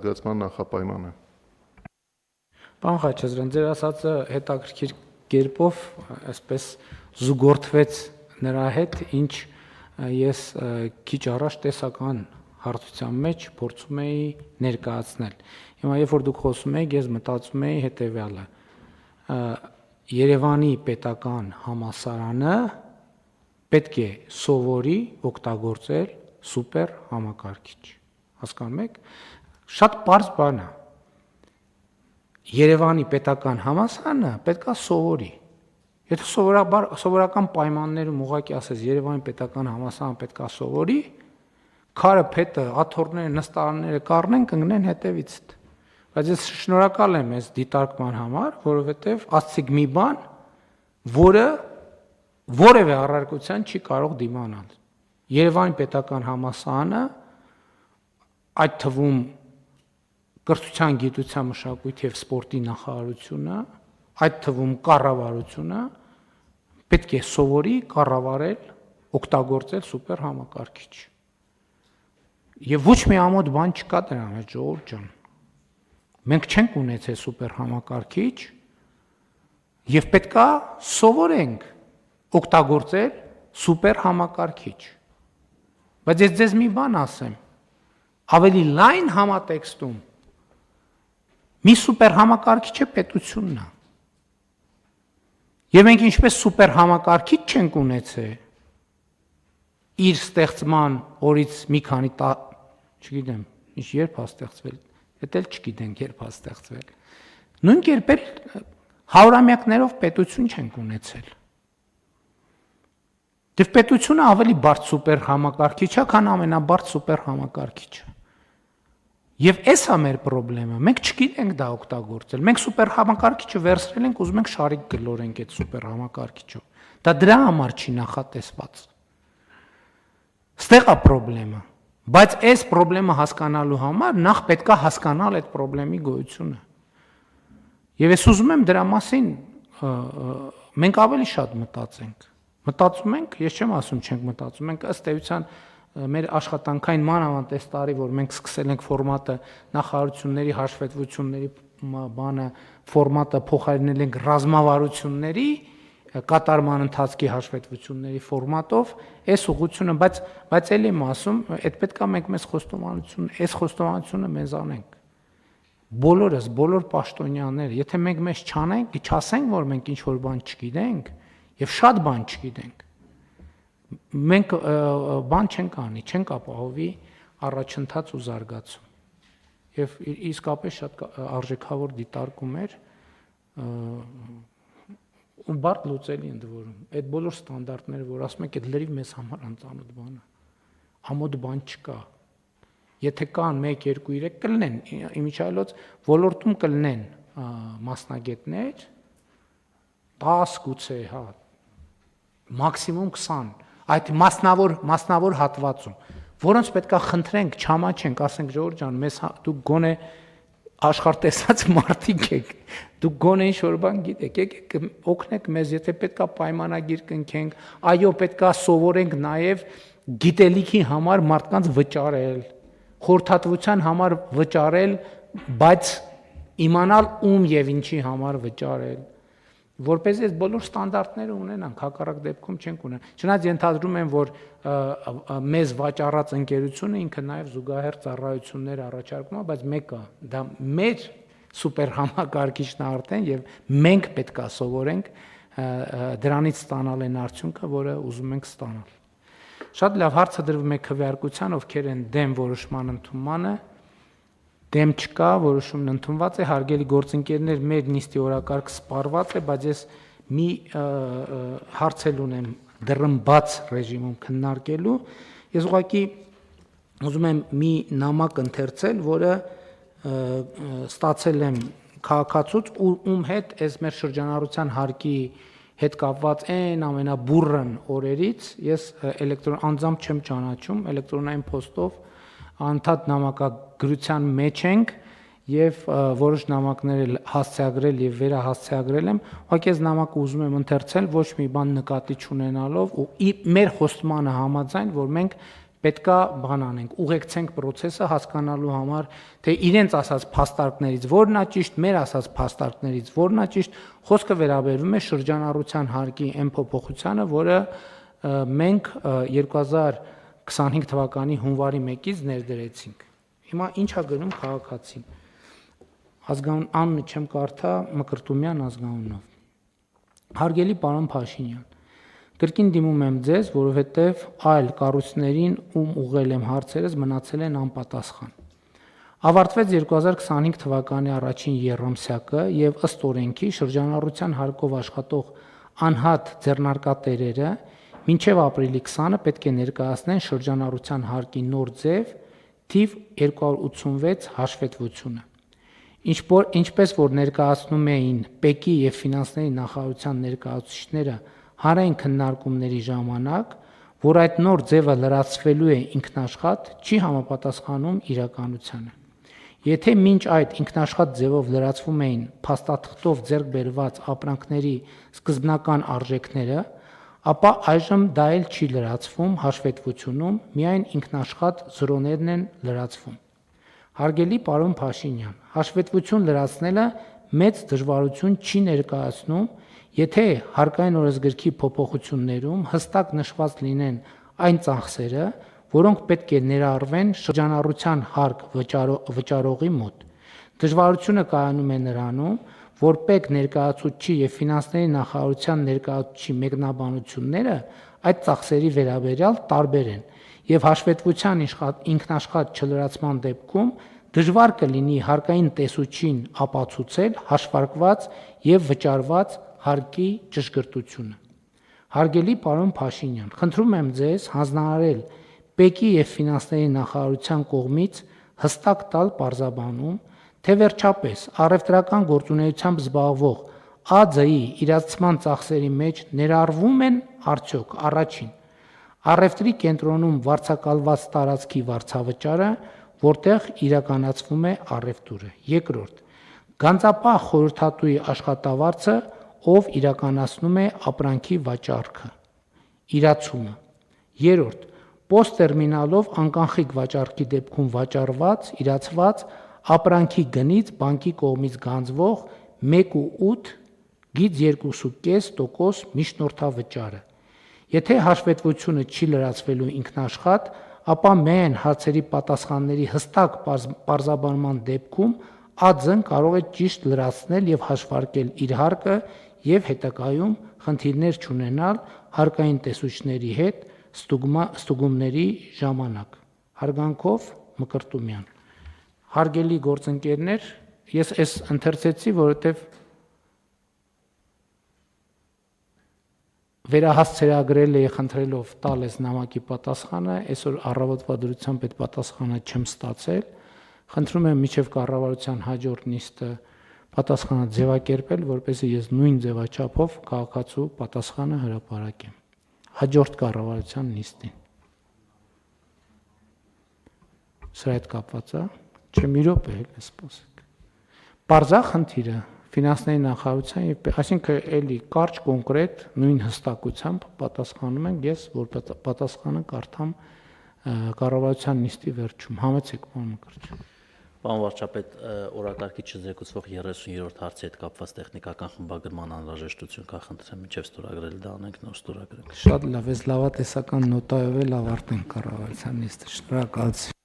Զարգացման նախապայման է։ Պարոն Խաչատրյան, ձեր ասածը հետաքրքիր կերպով այսպես զուգորդվեց նրա հետ, ինչ ես քիչ առաջ տեսական հարցության մեջ փորձում էի ներկայացնել։ Հիմա երբ որ դուք խոսում եք, ես մտածում էի հետևյալը. Երևանի պետական համալսարանը պետք է սովորի օգտագործել սուպեր համակարգիչ։ Հասկանում եք։ Շատ պարզ բան է։ Երևանի պետական համալսարանը պետք է սովորի։ Եթե սովորական պայմաններում ուղղակի ասես Երևանի պետական համալսարանը պետք է սովորի, քարը, փետը, աթոռները, նստարանները կառնեն, կընկնեն հետևից։ Բայց ես շնորհակալ եմ այս դիտարկման համար, որովհետև ասցիք մի բան, որը որևէ առարկության չի կարող դիմանալ։ Երևանի պետական համալսարանը, այդ թվում կրթության, գիտության, մշակույթի և սպորտի նախարարությունը, այդ թվում կառավարությունը պետք է սովորի կառավարել, օգտագործել սուպեր համակարգիչ։ Եվ ոչ մի ամոթ բան չկա դրա մեջ, ժողովուրդ ջան։ Մենք չենք ունեցել սուպեր համակարգիչ եւ պետքա սովորենք օգտագործել սուպեր համակարգիչ։ Բայց ես ձեզ մի բան ասեմ, ավելի լայն համատեքստում մի սուպեր համակարգիչը պետությունն է։ Եվ մենք ինչպես սուպեր համակարգիչ չենք ունեցել իր ստեղծման օրից մի քանի չգիտեմ, ինչ երբ է ստեղծվել, դա էլ չգիտենք երբ է ստեղծվել։ Նույն կերպ էլ հարյուրամյակներով պետություն չենք ունեցել։ Եվ պետությունը ավելի բարդ սուպեր համակարգիչ է, քան ամենաբարդ սուպեր համակարգիչը։ Եվ էս է մեր խնդրեմը, մենք չգիտենք դա օգտագործել։ Մենք սուպեր համակարգիչը վերցրել ենք, ուզում ենք շարիկ գլորենք այդ սուպեր համակարգիչով։ Դա դրա համար չի նախատեսված։ Ստեղ է խնդրեմը։ Բայց այս խնդրեմը հասկանալու համար նախ պետք է հասկանալ այդ խնդրեմի գոյությունը։ Եվ ես ուզում եմ դրա մասին մենք ավելի շատ մտածենք։ Մտածում ենք, ես չեմ ասում չենք մտածում, մենք ըստ էության մեր աշխատանքային մանավանդ այս տարի, որ մենք սկսել ենք ֆորմատը նախարարությունների հաշվետվությունների բանը ֆորմատը փոխարինել ենք ռազմավարությունների կատարման ընթացքի հաշվետվությունների ֆորմատով, այս ուղղությունը, բայց էլ եմ ասում, այդ պետքա մենք մեզ խոստովանություն, այս խոստովանությունը մեզ անենք։ Բոլորս, բոլոր պաշտոնյաները, եթե մենք մեզ չասենք, որ մենք ինչ որ բան չգիտենք, եւ շատ բան չգիտենք, մենք բան չենք անի, չենք ապահովի առաջընթաց ու զարգացում։ Եվ իսկապես շատ արժեքավոր դիտարկում էր ու բարդ լուծելի ընդ որում։ Այդ բոլոր ստանդարտները, որ ասում եք, այդ լրիվ մեզ համար անծանոթ բան է։ Ամոթ բան չկա։ Եթե կան 1, 2, 3 կլինեն, իմիջիայլոց ոլորտում կլինեն մասնագետներ 10 գուցե, հա, մաքսիմում 20, այդ մասնավոր հատվածում, որոնց պետքա խնդրենք, չամաչենք, ասենք ժողովուրդ ջան, մեզ դուք գոնե աշխարհտեսած մարդիկ եք, դուք գոնե ինչ-որ բան գիտեք, եկեք օգնեք մեզ, եթե պետքա պայմանագիր կնքենք, այո, պետքա սովորենք նաև գիտելիքի համար մարդկանց վճարել, խորհրդատվության համար վճարել, բայց իմանալ ում եւ ինչի համար վճարել, որպեսզի այս բոլոր ստանդարտները ունենանք, հակառակ դեպքում չենք ունենա։ Չնայած ենթադրում եմ, որ մեզ վաճառած ընկերությունը ինքը նաև զուգահեռ ծառայություններ առաջարկում է, բայց մեկը դա մեր սուպեր համակարգիչն է արդեն եւ մենք պետք է սովորենք դրանից ստանալ այն արդյունքը, որը ուզում ենք ստանալ։ Շատ լավ հարցը դրվում է քվեարկության, ովքեր են դեմ որոշման ընդունմանը, դեմ չկա, որոշումն ընդունված է, հարգելի գործընկերներ, մեր նիստի օրակարգը սպառված է, բայց ես մի հարց էլ ունեմ դռնբաց ռեժիմում քննարկելու։ Ես ուղղակի ուզում եմ մի նամակ ընթերցել, որը ստացել եմ քաղաքացուց, ում հետ այս մեր շրջանառության հարկի հետ կապված այն ամենաբուրըն օրերից ես անձամբ չեմ ճանաչում, էլեկտրոնային փոստով անդադ նամակագրության մեջ ենք եւ որոշ նամակներ հասցեագրել եւ վերահասցեագրել եմ, ուղղակի այս նամակը ուզում եմ ընթերցել ոչ մի բան նկատի չունենալով ու մեր խոստմանը համաձայն, որ մենք պետքա բան անենք, ուղեկցենք process-ը հասկանալու համար, թե իրենց ասած փաստարկներից որն է ճիշտ, մեր ասած փաստարկներից որն է ճիշտ, խոսքը վերաբերում է շրջանառության հարկի այն փոփոխությանը, որը մենք 2025 թվականի հունվարի 1-ից ներդրեցինք։ Հիմա ինչ է գրում քաղաքացին։ Ազգանուն անունը չեմ կարդա, Մկրտումյան ազգանունով։ Հարգելի պարոն Փաշինյան, կրկին դիմում եմ ձեզ, որովհետև այլ կառույցներին ում ուղղել եմ հարցերս մնացել են անպատասխան։ Ավարտվեց 2025 թվականի առաջին եռամսյակը եւ ըստ օրենքի շրջանառության հարկով աշխատող անհատ ձեռնարկատերերը մինչև ապրիլի 20-ը պետք է ներկայացնեն շրջանառության հարկի նոր ձև թիվ 286 հաշվետվությունը։ Ինչպես որ ներկայացնում էին ՊԵԿ-ի եւ ֆինանսների նախարարության ներկայացուցիչները հանրային քննարկումների ժամանակ, որ այդ նոր ձևը լրացվելու է ինքնաշխատ, չի համապատասխանում իրականությանը։ Եթե մինչ այդ ինքնաշխատ ձևով լրացվում էին փաստաթղթով ձեռք բերված ապրանքների սկզբնական արժեքները, ապա այժմ դա էլ չի լրացվում հաշվետվությունում, միայն ինքնաշխատ զրոներն են լրացվում։ Հարգելի պարոն Փաշինյան, հաշվետվություն լրացնելը մեծ դժվարություն չի ներկայացնում, եթե հարկային օրենսգրքի փոփոխություններում հստակ նշված լինեն այն ծախսերը, որոնք պետք է ներառվեն շրջանառության հարկ վճարողի մոտ։ Դժվարությունը կայանում է նրանում, որ ՊԵԿ ներկայացուցչի եւ ֆինանսների նախարարության ներկայացուցչի մեկնաբանությունները այդ ծախսերի վերաբերյալ տարբեր են, եւ հաշվետվության ինքնաշխատ չլրացման դեպքում դժվար կլինի հարկային տեսուչին ապացուցել հաշվարկված եւ վճարված հարկի ճշգրտությունը։ Հարգելի պարոն Փաշինյան, խնդրում եմ ձեզ հանձնարարել ՊԵԿ-ի եւ ֆինանսների նախարարության կողմից հստակ տալ պարզաբանում, թե վերջապես առևտրական գործունեությամբ զբաղվող ԱՁ-ի իրացման ծախսերի մեջ ներառվում են արդյոք առաջին առևտրի կենտրոնում վարձակալված տարածքի վարձավճարը, որտեղ իրականացվում է առևտուրը։ Երկրորդ, գանձապահ խորհրդատուի աշխատավարձը, ով իրականացնում է ապրանքի վաճառքը, իրացումը։ Երրորդ, պոստտերմինալով անկանխիկ վաճառքի դեպքում վաճառված, իրացված ապրանքի գնից բանկի կողմից գանձվող 1.8 գիծ 2.5% միջնորդավճարը։ Եթե հաշվետվությունը չի լրացվելու ինքնաշխատ, ապա միայն հարցերի պատասխանների հստակ պարզաբանման դեպքում ԱԾ-ն կարող է ճիշտ լրացնել եւ հաշվարկել իր հարկը եւ հետագայում խնդիրներ չունենալ հարկային տեսուչների հետ ստուգումների ժամանակ։ Հարգանքով Մկրտումյան։ Հարգելի գործընկերներ, ես այս ընթերցեցի, որովհետեւ վերահասցրագրել էի խնդրելով տալ այս նամակի պատասխանը, այսօր առավոտվա դրությամբ այդ պատասխանը չեմ ստացել։ Խնդրում եմ միջև կառավարության հաջորդ նիստը պատասխանը ձևակերպել, որպեսզի ես նույն ձևաչափով քաղաքացու պատասխանը հրապարակեմ։ Հաջորդ կառավարության նիստին։ Սրա հետ կապված է, չէ՞ մի րոպե էլ սպասեք։ Պարզա խնդիրը ֆինանսների նախարարության եւ այսինքն էլի կարճ կոնկրետ նույն հստակությամբ պատասխանում ենք, ես որ պատասխանը կարդամ կառավարության նիստի վերջում։ Համեցեք, պարոն Մկրտչյան։ Պարոն վարչապետ, օրակարգի չձեկուցվող 30-րդ հարցի հետ կապված տեխնիկական խմբագրման անհրաժեշտություն կա, խնդրեմ մինչև ստորագրել դա անենք, նոր ստորագրենք։ Շատ լավ, այս լավատեսական նոտայով էլ ավարտենք կառավարության նիստը։ Շնորհակալություն։